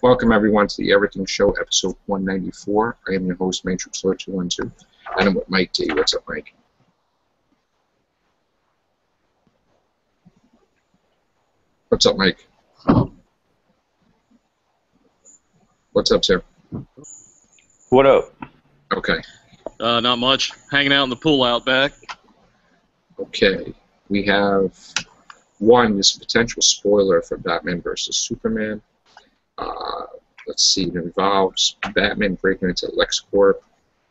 Welcome everyone to the Everything Show, episode 194. I am your host, Matrix Lord 212, and I'm with Mike D. What's up, Mike? What's up, Mike? What's up, sir? What up? Okay. Not much. Hanging out in the pool out back. Okay. We have this potential spoiler for Batman versus Superman. Let's see. It involves Batman breaking into LexCorp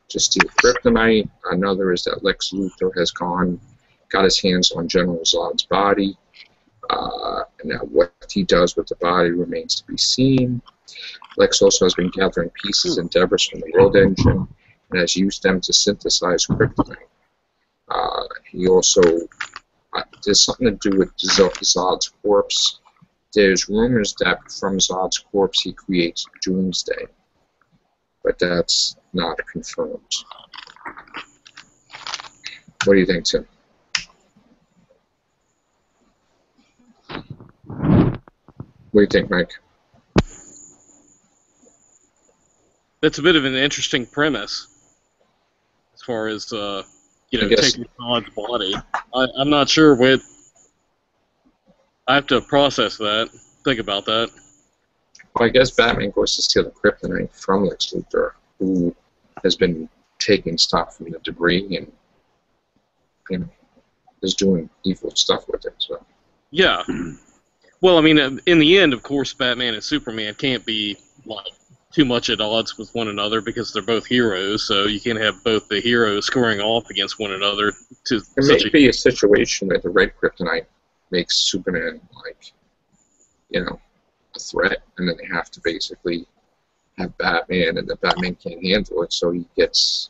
to steal kryptonite. Another is that Lex Luthor has got his hands on General Zod's body. And now what he does with the body remains to be seen. Lex also has been gathering pieces and debris from the World Engine and has used them to synthesize kryptonite. He also there's something to do with Zod's corpse. There's rumors that from Zod's corpse he creates Doomsday, but that's not confirmed. What do you think, Tim? What do you think, Mike? That's a bit of an interesting premise, as far as taking Zod's body. I'm not sure what. I have to process that. Think about that. Well, I guess Batman goes to steal the kryptonite from Lex Luthor, who has been taking stuff from the debris and is doing evil stuff with it. So. Yeah. Well, I mean, in the end, of course, Batman and Superman can't be too much at odds with one another because they're both heroes. So you can't have both the heroes scoring off against one another. There may be a situation where the red kryptonite makes Superman a threat, and then they have to basically have Batman, and the Batman can't handle it, so he gets,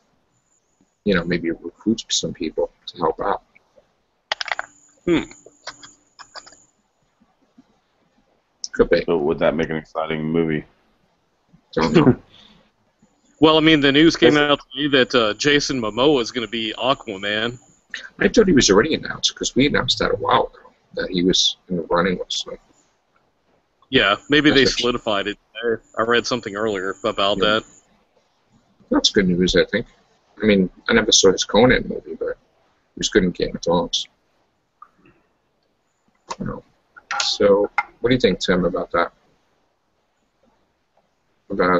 maybe recruits some people to help out. Could be. So would that make an exciting movie? Don't know. Well, I mean, the news came out today that Jason Momoa is going to be Aquaman. I thought he was already announced, because we announced that a while ago, that he was in the running with something. Yeah, maybe they solidified it there. I read something earlier about that. That's good news, I think. I mean, I never saw his Conan movie, but he was good in Game of Thrones. So, what do you think, Tim, about that? I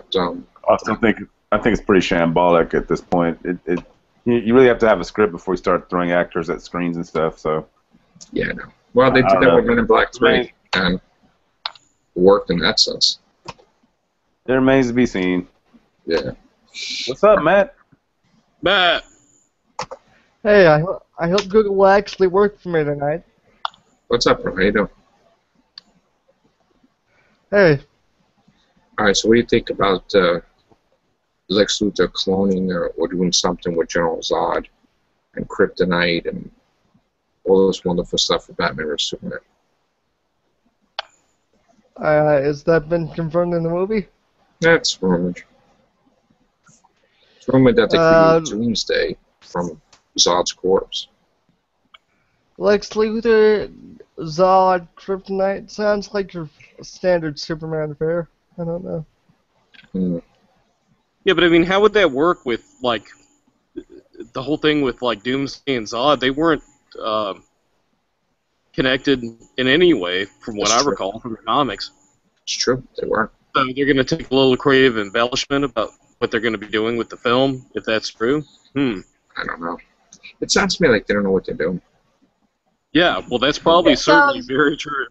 think it's pretty shambolic at this point. You really have to have a script before you start throwing actors at screens and stuff. So. Yeah, no. Well, they did that with Men in Black 3, and it worked in that sense. It remains to be seen. Yeah. What's up, Matt? Matt! Hey, I hope Google will actually work for me tonight. What's up, bro? How you doing? Hey. Alright, so what do you think about Lex Luthor cloning or doing something with General Zod and kryptonite and all this wonderful stuff for Batman vs Superman? Has that been confirmed in the movie? That's rumored. It's rumored that they created Doomsday from Zod's corpse. Lex Luthor, Zod, kryptonite, sounds like your standard Superman affair. I don't know. Yeah, but I mean, how would that work with, the whole thing with, Doomsday and Zod? They weren't connected in any way, from what I recall from the comics. It's true, they weren't. So they're going to take a little creative embellishment about what they're going to be doing with the film, if that's true? I don't know. It sounds to me like they don't know what they're doing. Yeah, well, that's probably certainly very true.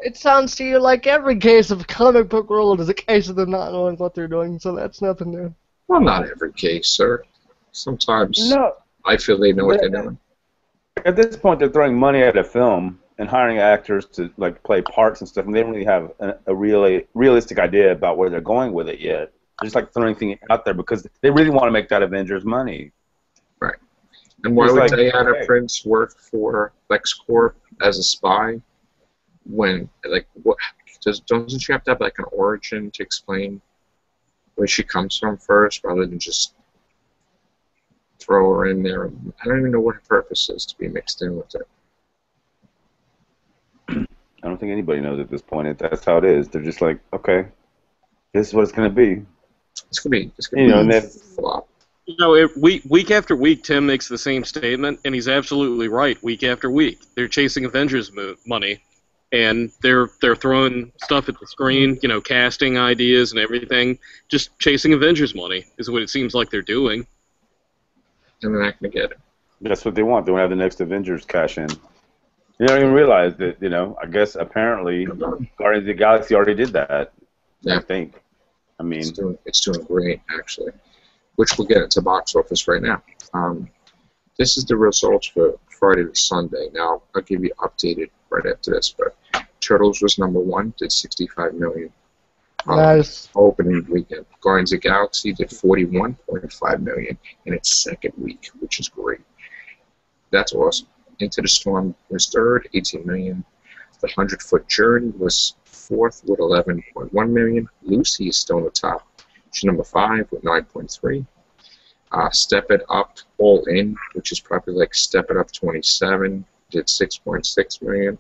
It sounds to you like every case of comic book world is a case of them not knowing what they're doing, so that's nothing new. Well, not every case, sir. Sometimes I feel they know what they're doing. At this point, they're throwing money at a film and hiring actors to play parts and stuff, and they don't really have a really realistic idea about where they're going with it yet. They're just throwing things out there because they really want to make that Avengers money. Right. And why would Diana Prince work for LexCorp as a spy when, doesn't she have to have an origin to explain where she comes from first rather than just throw her in there? I don't even know what her purpose is to be mixed in with it. I don't think anybody knows at this point. That's how it is. They're just like, okay, This is what it's going to be. It's gonna be And then flop. You know, week after week, Tim makes the same statement, and he's absolutely right. Week after week, they're chasing Avengers money, and they're throwing stuff at the screen. You know, casting ideas and everything. Just chasing Avengers money is what it seems like they're doing. And they're not gonna get it. that's what they want. They want to have the next Avengers cash in. You don't even realize that, I guess apparently Guardians of the Galaxy already did that. Yeah. I think. I mean, It's doing great, actually, which we'll get into box office right now. This is the results for Friday to Sunday. Now, I'll give you updated right after this, but Turtles was number 1, did $65 million. Nice. Opening weekend. Guardians of the Galaxy did $41.5 million in its second week, which is great. That's awesome. Into the Storm was third, $18 million. The 100-Foot Journey was fourth with $11.1 million. Lucy is still on the top. She's number 5 with $9.3. Step It Up All In, which is probably like Step It Up 27, did $6.6 million.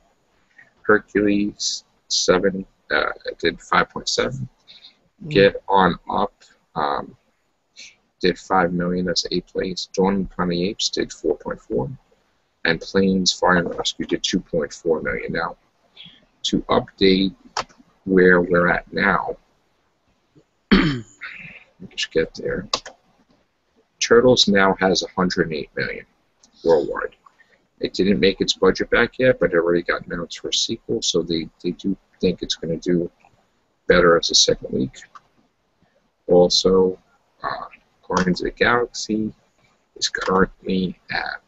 Hercules 7 did 5.7. Get On Up did $5 million. That's 8 plays. Dawn of the Apes did 4.4. And Planes Fire and Rescue did 2.4 million. Now, to update where we're at now, let me just get there. Turtles now has 108 million worldwide. It didn't make its budget back yet, but it already got announced for a sequel, so they do think it's going to do better as a second week. Also, Guardians of the Galaxy is currently at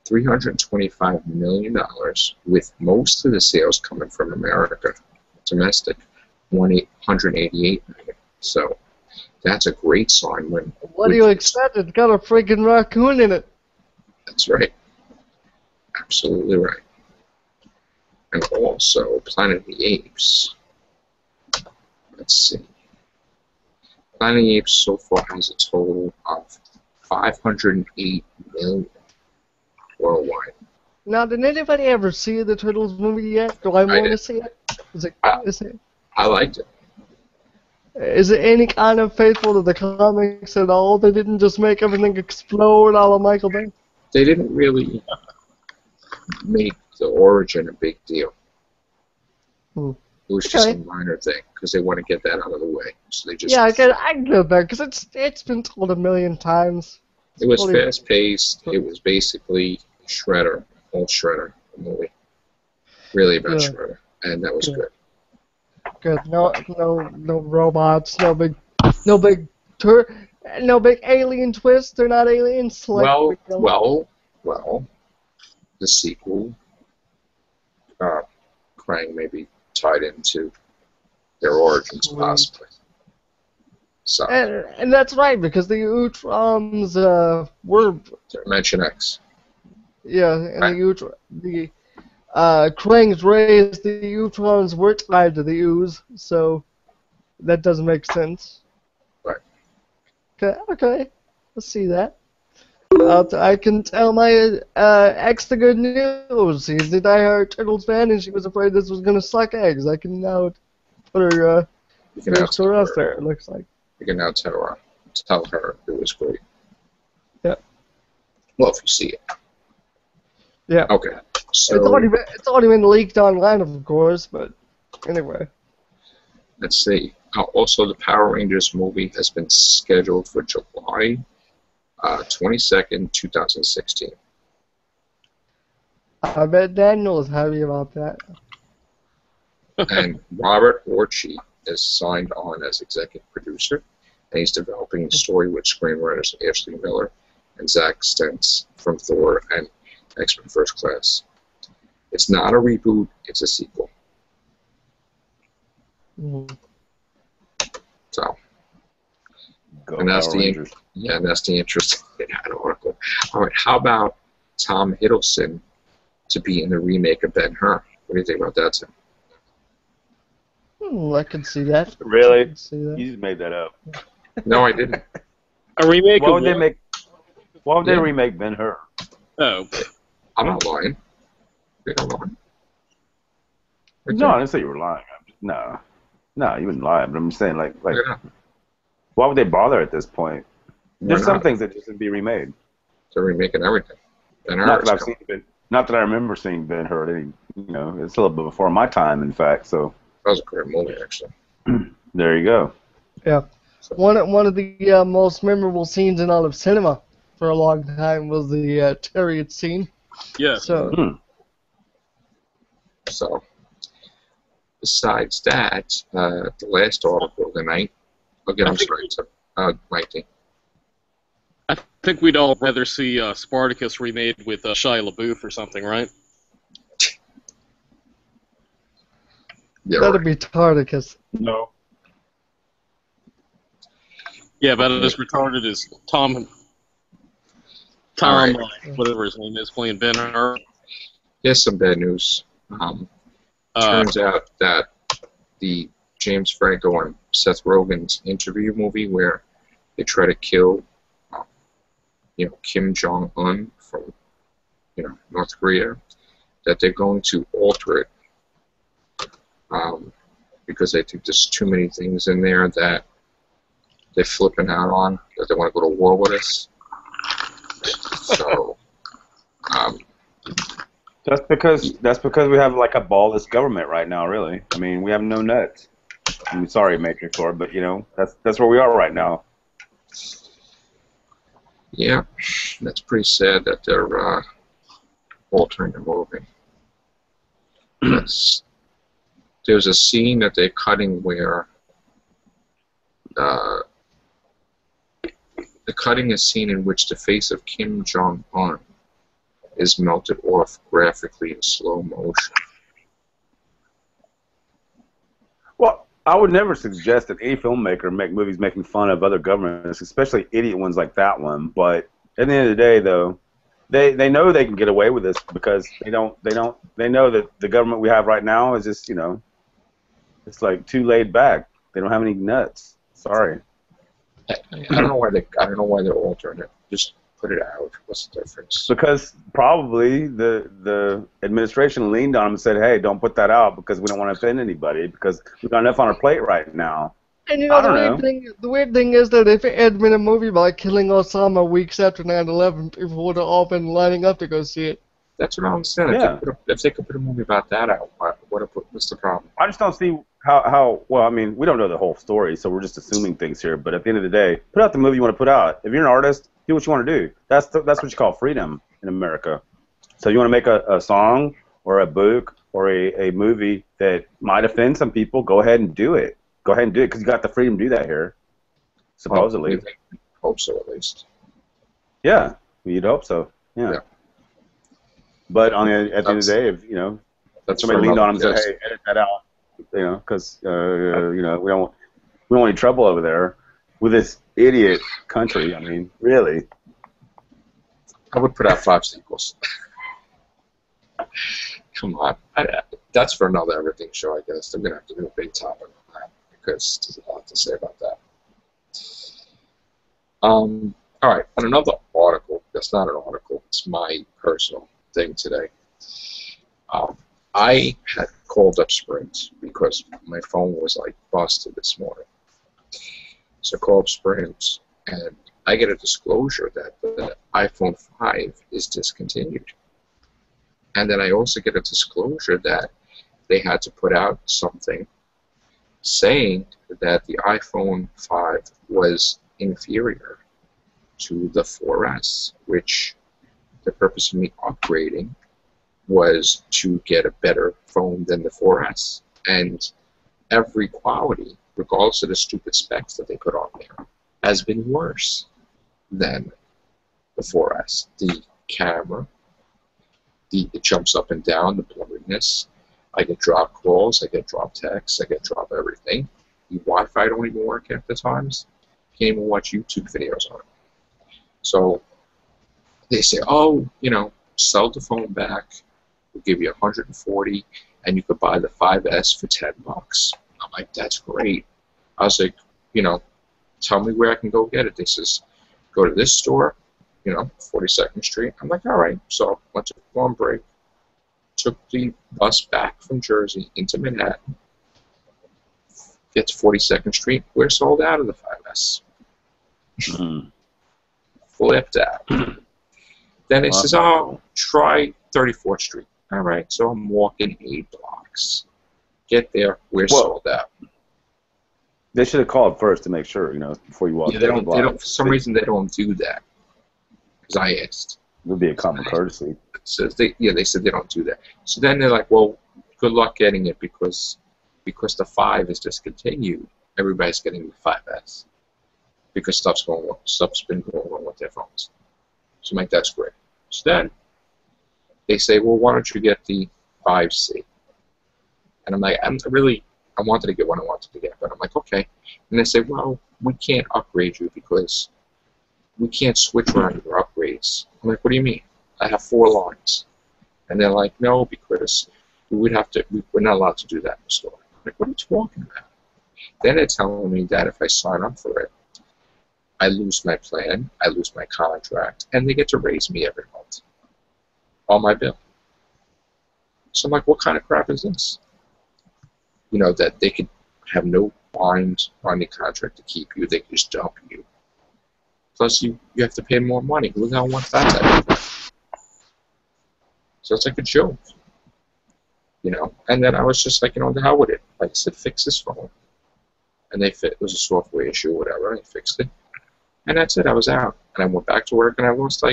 $325 million, with most of the sales coming from America, domestic, $188 million. So that's a great sign. What do you expect? It's got a freaking raccoon in it. That's right. Absolutely right. And also, Planet of the Apes. Let's see. Planet of the Apes so far has a total of 508 million worldwide. Now, did anybody ever see the Turtles movie yet? Do I want to see it? I liked it. Is it any kind of faithful to the comics at all? They didn't just make everything explode all of Michael Bay? They didn't really make the origin a big deal. It was just a minor thing because they want to get that out of the way. So they just I get that because it's been told a million times. It was fast paced. It was basically Shredder, old Shredder movie, really about Shredder, and that was good. Good. No robots. No big alien twist. They're not aliens. Well. The sequel, Krang may be tied into their origins possibly. So. And that's right because the Utrons were Dimension X. Yeah, and the Krang's raised the Utrons were tied to the Ooze, so that doesn't make sense. Right. Okay, let's see that. I can tell my ex the good news. He's a diehard Turtles fan, and she was afraid this was gonna suck eggs. I can now put her to rest there. It looks like. You can now tell her it was great. Yeah. Well, if you see it. Yeah. Okay. So it's already been leaked online, of course, but anyway. Let's see. Also, the Power Rangers movie has been scheduled for July 22nd, 2016. I bet Daniel is happy about that. And Robert Orci is signed on as executive producer, and he's developing the story with screenwriters Ashley Miller and Zach Stentz from Thor and X-Men First Class. It's not a reboot, it's a sequel. So, and that's the interesting article. All right, how about Tom Hiddleston to be in the remake of Ben-Hur? What do you think about that, Tim? I can see that. Really? I can see that. You just made that up. No, I didn't. A remake Why of would they make? Why would they remake Ben-Hur? Oh. I'm not lying. You're not lying. No, I didn't say you were lying. No. No, you wouldn't lie, but I'm just saying, like, Yeah, why would they bother at this point? why There's some not? things that just should be remade. They're remaking everything. Not that I've seen Ben, not that I remember seeing Ben-Hur. You know, it's a little bit before my time, in fact. So That was a great movie, actually. there you go. Yeah. One of the most memorable scenes in all of cinema for a long time was the chariot scene. Yeah. So So, besides that, the last article of the night. Again, I'm sorry, Mikey. I think we'd all rather see Spartacus remade with Shia LaBeouf or something, right? Yeah, that'd right. be Tarticus. No. Yeah, about as retarded as Tom, All right. whatever his name is, playing Ben-Hur. Here's some bad news. Turns out that the James Franco and Seth Rogen's interview movie, where they try to kill, Kim Jong Un from, North Korea, that they're going to alter it, because they think there's too many things in there that they're flipping out on, that they want to go to war with us. So, That's because we have like a ballless government right now. Really, I mean, we have no nuts. I'm sorry, Matrix Lord, but you know that's where we are right now. yeah, that's pretty sad that they're altering the movie. There's a scene that they're cutting where they're cutting a scene in which the face of Kim Jong Un is melted off graphically in slow motion. Well, I would never suggest that any filmmaker make movies making fun of other governments, especially idiot ones like that one. But at the end of the day, though, they know they can get away with this because they know that the government we have right now is just it's like too laid back. They don't have any nuts. Sorry. I don't know why they're altering it. Just put it out. What's the difference? Because probably the administration leaned on them and said, "Hey, don't put that out because we don't want to offend anybody because we've got enough on our plate right now." And I don't know. the weird thing is that if it had been a movie about killing Osama weeks after 9/11, people would have all been lining up to go see it. That's what I don't understand. Yeah. If they could put a movie about that out, what's the problem? I just don't see how well, I mean, we don't know the whole story, so we're just assuming things here. But at the end of the day, put out the movie you want to put out. If you're an artist, do what you want to do. That's what you call freedom in America. So you want to make a song or a book or a movie that might offend some people, go ahead and do it. Go ahead and do it because you got the freedom to do that here, supposedly. Well, hope so, at least. Yeah, you'd hope so. Yeah. But at the end of the day, if That's somebody for leaned on him another and said, "Hey, edit that out," because we don't want any trouble over there with this idiot country. I mean, really. I would put out 5 sequels. Come on. That's for another everything show, I guess. They're going to have to do a big topic on that because there's a lot to say about that. All right, on another article, that's not an article, it's my personal thing today. I had called up Sprint because my phone was like busted this morning. So I called up Sprint and I get a disclosure that the iPhone 5 is discontinued. And then I also get a disclosure that they had to put out something saying that the iPhone 5 was inferior to the 4S, which the purpose of me upgrading was to get a better phone than the 4S. And every quality, regardless of the stupid specs that they put on there, has been worse than the 4S. The camera, it jumps up and down, the blurriness. I get drop calls, I get drop texts, I get drop everything. The Wi-Fi don't even work half the times. You can't even watch YouTube videos on it. So they say, oh, sell the phone back. We'll give you $140, and you could buy the 5S for $10. I'm like, that's great. I was like, tell me where I can go get it. They says, go to this store, 42nd Street. I'm like, all right. So went to one break, took the bus back from Jersey into Manhattan, get to 42nd Street, we're sold out of the 5S. Flipped out. Then he says, oh, try 34th Street. All right, so I'm walking 8 blocks. Get there, we're sold out. They should have called first to make sure, before you walk. Yeah, they don't. For some reason, they don't do that. Because I asked. It would be a common courtesy. So they said they don't do that. So then they're like, well, good luck getting it because the 5 is discontinued. Everybody's getting the 5S because stuff's been going on with their phones. So I'm like, that's great. So then they say, well, why don't you get the 5C? And I'm like, I wanted to get what I wanted to get, but I'm like, okay. And they say, well, we can't upgrade you because we can't switch around your upgrades. I'm like, what do you mean? I have 4 lines. And they're like, no, because we're not allowed to do that in the store. I'm like, what are you talking about? Then they're telling me that if I sign up for it, I lose my plan, I lose my contract, and they get to raise me every month on my bill. So I'm like, what kind of crap is this? That they could have no bind on the contract to keep you, they could just dump you. Plus, you have to pay more money. Who the hell wants that type of thing? So it's like a joke. And then I was just like, the hell with it. Like I said, fix this phone. And it was a software issue or whatever, and I fixed it. And that's it, I was out. And I went back to work, and I lost,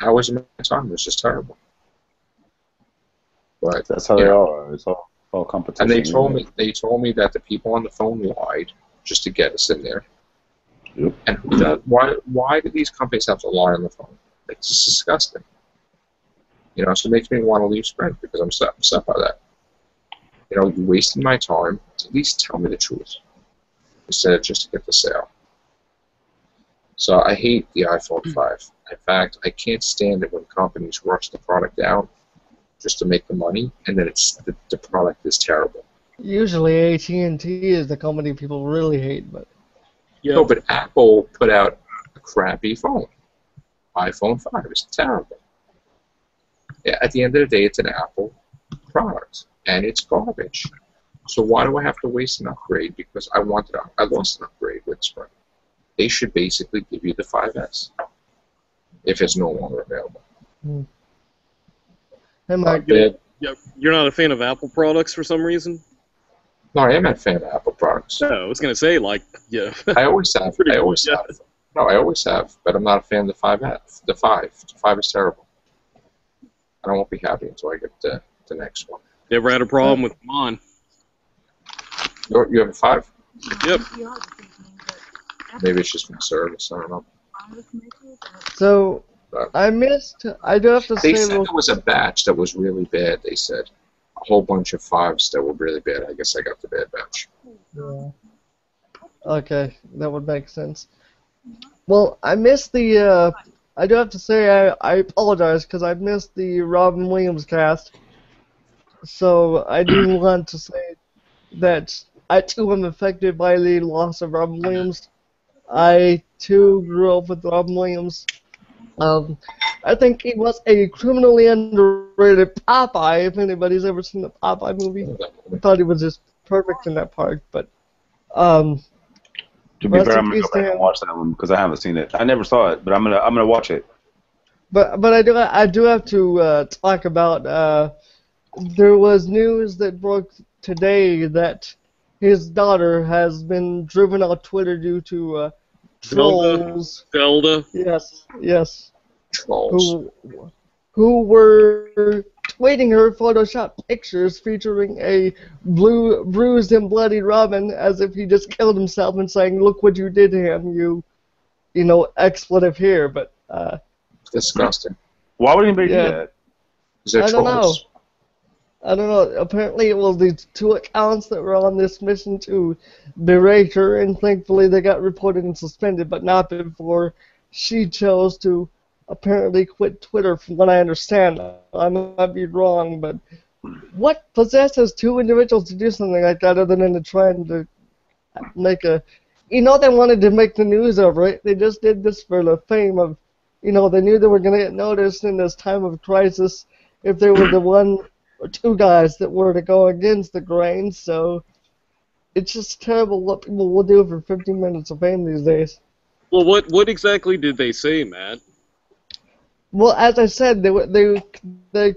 hours of my time. It was just terrible. But that's how they are. It's all competition. And they told me that the people on the phone lied just to get us in there. Yep. And why do these companies have to lie on the phone? It's just disgusting. So it makes me want to leave Sprint because I'm upset by that. You wasted my time. At least tell me the truth instead of just to get the sale. So I hate the iPhone 5. In fact, I can't stand it when companies rush the product out just to make the money, and then the product is terrible. Usually AT&T is the company people really hate, but... No, but Apple put out a crappy phone. iPhone 5 is terrible. Yeah, at the end of the day, it's an Apple product, and it's garbage. So why do I have to waste an upgrade? Because I lost an upgrade with Sprint. They should basically give you the 5S if it's no longer available. Hey, Mike. You're not a fan of Apple products for some reason? No, I am a fan of Apple products. No, I was going to say, yeah. I always have. I always have, but I'm not a fan of the 5S. The 5 is terrible. I won't be happy until I get the next one. Never had a problem with mine. You have a 5? Yep. Maybe it's just my service. I don't know. So, I do have to They say... said there was a batch that was really bad. They said a whole bunch of 5s that were really bad. I guess I got the bad batch. Yeah. Okay, that would make sense. Well, I missed the... I do have to say I apologize because I missed the Robin Williams cast. So I do want to say that I too am affected by the loss of Robin Williams. I too grew up with Robin Williams. I think he was a criminally underrated Popeye. If anybody's ever seen the Popeye movie, I thought he was just perfect in that part. But to be fair, I'm gonna go back and watch that one because I haven't seen it. I never saw it, but I'm gonna watch it. But I do have to talk about. There was news that broke today that his daughter has been driven off Twitter due to trolls. Zelda. Yes. Trolls. Who were tweeting her Photoshop pictures featuring a bruised and bloody Robin as if he just killed himself and saying, "Look what you did to him, you expletive here." But disgusting. Why would anybody do that? I don't know. Apparently it was these 2 accounts that were on this mission to berate her, and thankfully they got reported and suspended, but not before she chose to apparently quit Twitter, from what I understand. I might be wrong, but what possesses 2 individuals to do something like that other than to try to make a... they wanted to make the news over it. They just did this for the fame of... they knew they were going to get noticed in this time of crisis if they were the 1 or 2 guys that were to go against the grain, so it's just terrible what people will do for 15 minutes of fame these days. Well, what exactly did they say, Matt? Well, as I said, they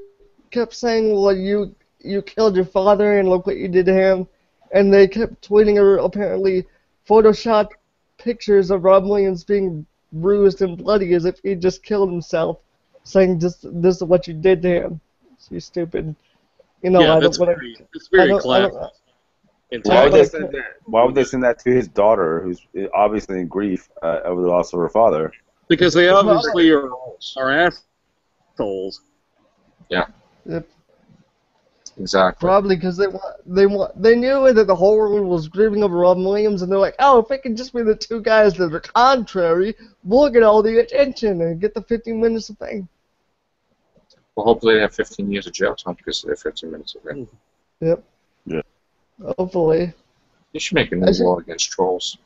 kept saying, well, you killed your father and look what you did to him, and they kept tweeting her apparently photoshopped pictures of Rob Williams being bruised and bloody as if he just killed himself, saying this is what you did to him. So you stupid. You know, Yeah, I that's don't want to. it's very classic. Why would they send that to his daughter, who's obviously in grief over the loss of her father? Because they obviously are assholes. Yeah. Yep. Exactly. Probably because they knew that the whole world was grieving over Robin Williams, and they're like, oh, if it can just be the two guys that are contrary, we'll get all the attention and get the 15 minutes of fame. Well, hopefully they have 15 years of jail time because of their 15 minutes of fame. Yep. Yeah. Hopefully. You should make a new law against trolls.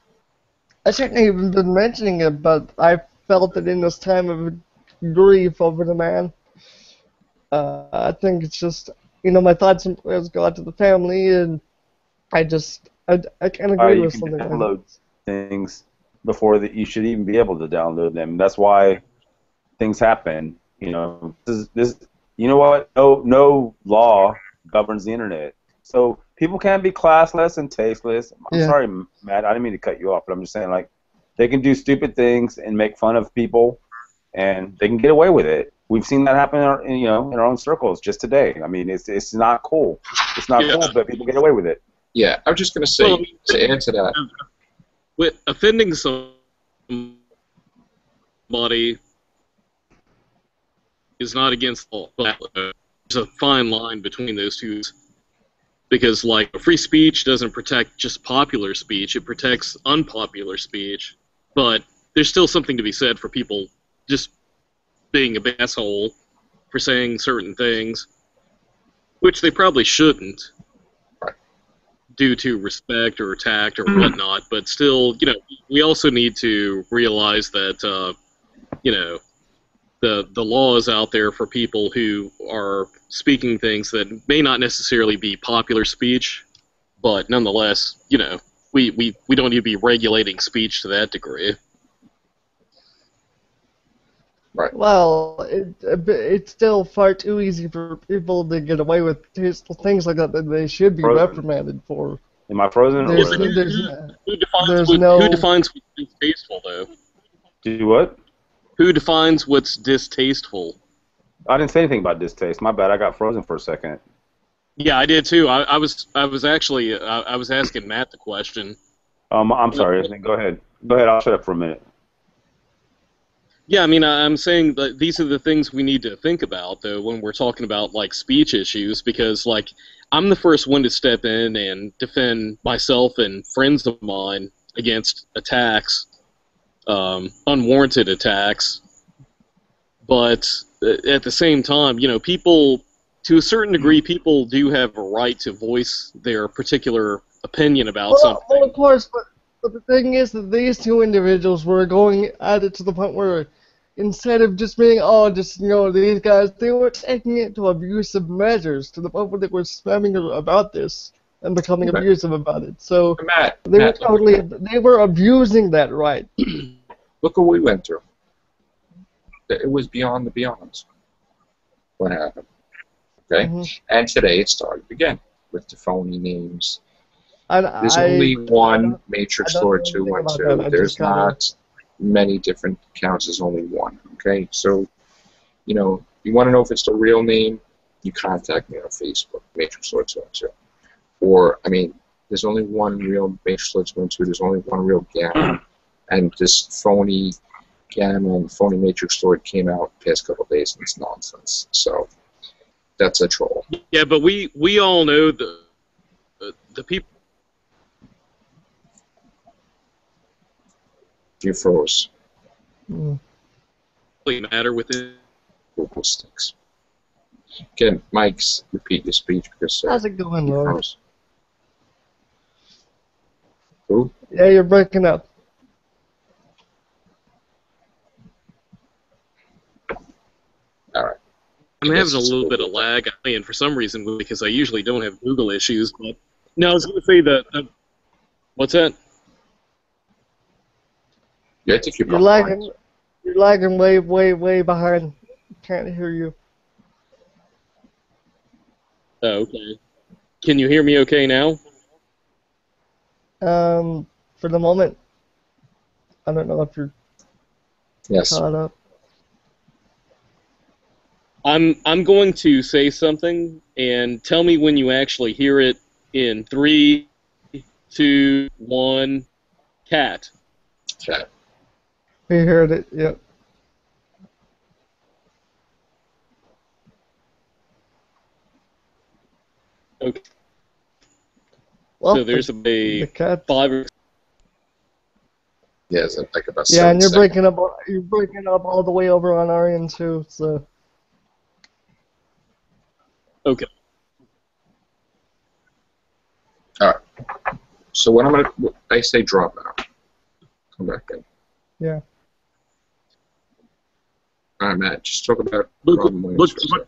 I shouldn't have even been mentioning it, but I felt it in this time of grief over the man. I think it's just, you know, my thoughts and prayers go out to the family, and I can't agree with something like download things before that you should even be able to download them. That's why things happen. You know, you know what? No law governs the internet, so people can be classless and tasteless. I'm sorry, Matt. I didn't mean to cut you off, but I'm just saying, like, they can do stupid things and make fun of people, and they can get away with it. We've seen that happen, in our own circles just today. I mean, it's not cool. It's not cool, but people get away with it. Yeah, I'm just going to say, to add to that. With offending somebody is not against the law. There's a fine line between those two. Because, like, free speech doesn't protect just popular speech. It protects unpopular speech. But there's still something to be said for people just being an asshole for saying certain things, which they probably shouldn't, due to respect or tact or whatnot. But still, you know, we also need to realize that, you know, the law is out there for people who are speaking things that may not necessarily be popular speech, but nonetheless, you know, we don't need to be regulating speech to that degree. Right. Well, it's still far too easy for people to get away with things like that they should be reprimanded for. Am I frozen? Who defines what's distasteful, though? Do what? Who defines what's distasteful? I didn't say anything about distaste. My bad. I got frozen for a second. Yeah, I did too. I was actually I was asking Matt the question. I'm sorry. Go ahead. Go ahead. I'll shut up for a minute. Yeah, I mean, I'm saying that these are the things we need to think about, though, when we're talking about, like, speech issues, because, like, I'm the first one to step in and defend myself and friends of mine against attacks, unwarranted attacks, but at the same time, you know, people, to a certain degree, people do have a right to voice their particular opinion about something. Well, of course, but the thing is that these two individuals were going at it to the point where instead of just being, oh, just, you know, these guys, they were taking it to abusive measures to the point where they were spamming about this and becoming abusive about it. So they were abusing that right. Look what we went through. It was beyond the beyonds what happened. Okay? Mm-hmm. And today it started again with the phony names. There's only one Matrix Lord 212. There's not many different accounts. There's only one. Okay? So, you know, you want to know if it's the real name, you contact me on Facebook, Matrix Lord 212. Or, I mean, there's only one real Matrix Lord 212. There's only one real Gamma. And this phony Gamma and phony Matrix Lord came out the past couple of days, and it's nonsense. So, that's a troll. Yeah, but we all know the people. You froze. Matter with it. Google sticks. Again, Mike's repeat your speech because. How's it going, Lord? Who? Yeah, you're breaking up. All right. I'm having a little bit of lag, and for some reason, because I usually don't have Google issues. But no, I was going to say that What's that? You have to keep You're up. lagging. You're lagging way, way, way behind. Can't hear you. Oh, okay. Can you hear me okay now? For the moment, I don't know if you're Yes. caught up. I'm going to say something, and tell me when you actually hear it in 3, 2, 1, cat. Chat. We heard it. Yep. Okay. Well, So there's the a cat. 5 or Yeah, it's like about Yeah, 7 and you're seconds. breaking up. You're breaking up all the way over on our end too. So okay. All right. So what I'm gonna, I say drop out. Come back in. yeah. All right, Matt. Just talk about Look, Robin Williams. for a second.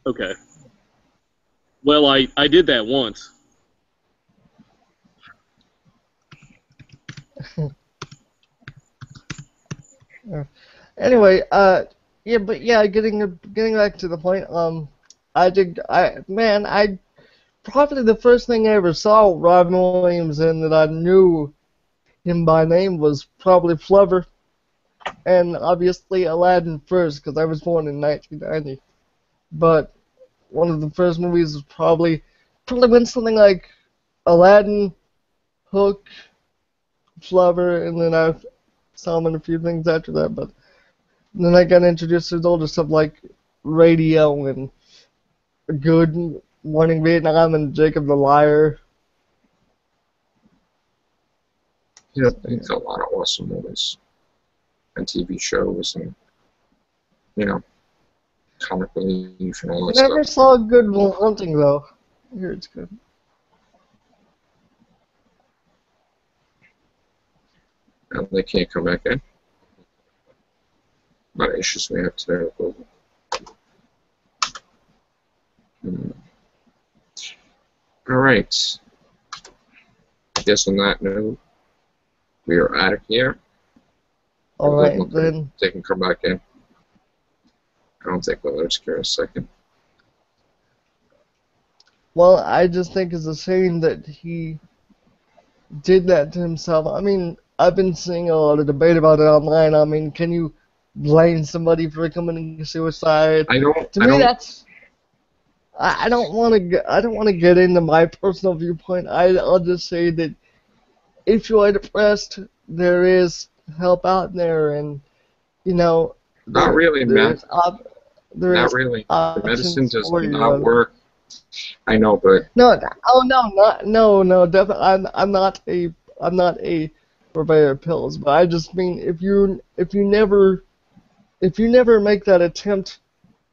Okay. Well, I did that once. Anyway, yeah, but yeah, getting back to the point. I probably the first thing I ever saw Robin Williams in that I knew him by name was probably Flubber, and obviously Aladdin first because I was born in 1990. But one of the first movies was probably been something like Aladdin, Hook, Flubber, and then I saw him in a few things after that. But then I got introduced to older stuff like Radio and Good Morning Vietnam and Jacob the Liar. Yeah, it's a lot of awesome movies and TV shows and comic relief and all that Never stuff. saw Good Will Hunting though. I hear it's good. And they can't come back in. A lot of issues we have today with Google. All right. I guess on that note, we are out of here. All right, then. They can come back in. I don't think we'll just give a second. Well, I just think it's a shame that he did that to himself. I mean, I've been seeing a lot of debate about it online. I mean, can you blame somebody for committing suicide? To me, that's. I don't want to get into my personal viewpoint. I'll just say that if you are depressed, there is help out there, and not really, man. Not really. The medicine does not work. I know, but no. Definitely, I'm not a purveyor of pills, but I just mean if you never make that attempt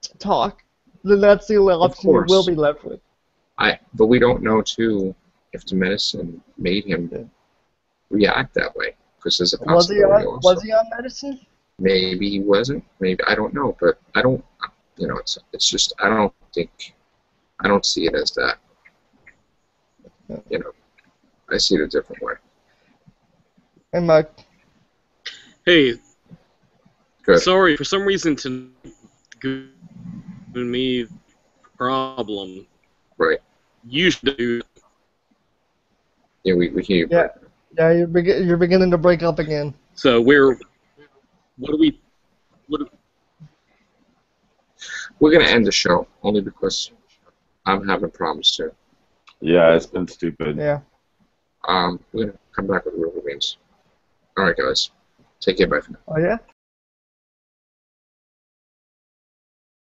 to talk, then that's the only option you will be left with. But we don't know too if the medicine made him react that way, because there's a possibility. Was he on medicine? Maybe he wasn't. Maybe I don't know, but I don't. It's just I don't see it as that. I see it a different way. Hey, Mike. Hey. Good. Sorry, for some reason to give me problem. Right. You should do. Yeah, we hear you. Yeah, you're beginning to break up again. So we're gonna end the show only because I'm having problems too. Yeah, it's been stupid. Yeah. We're gonna come back with River Beans. All right, guys. Take care. Bye for now. Oh yeah.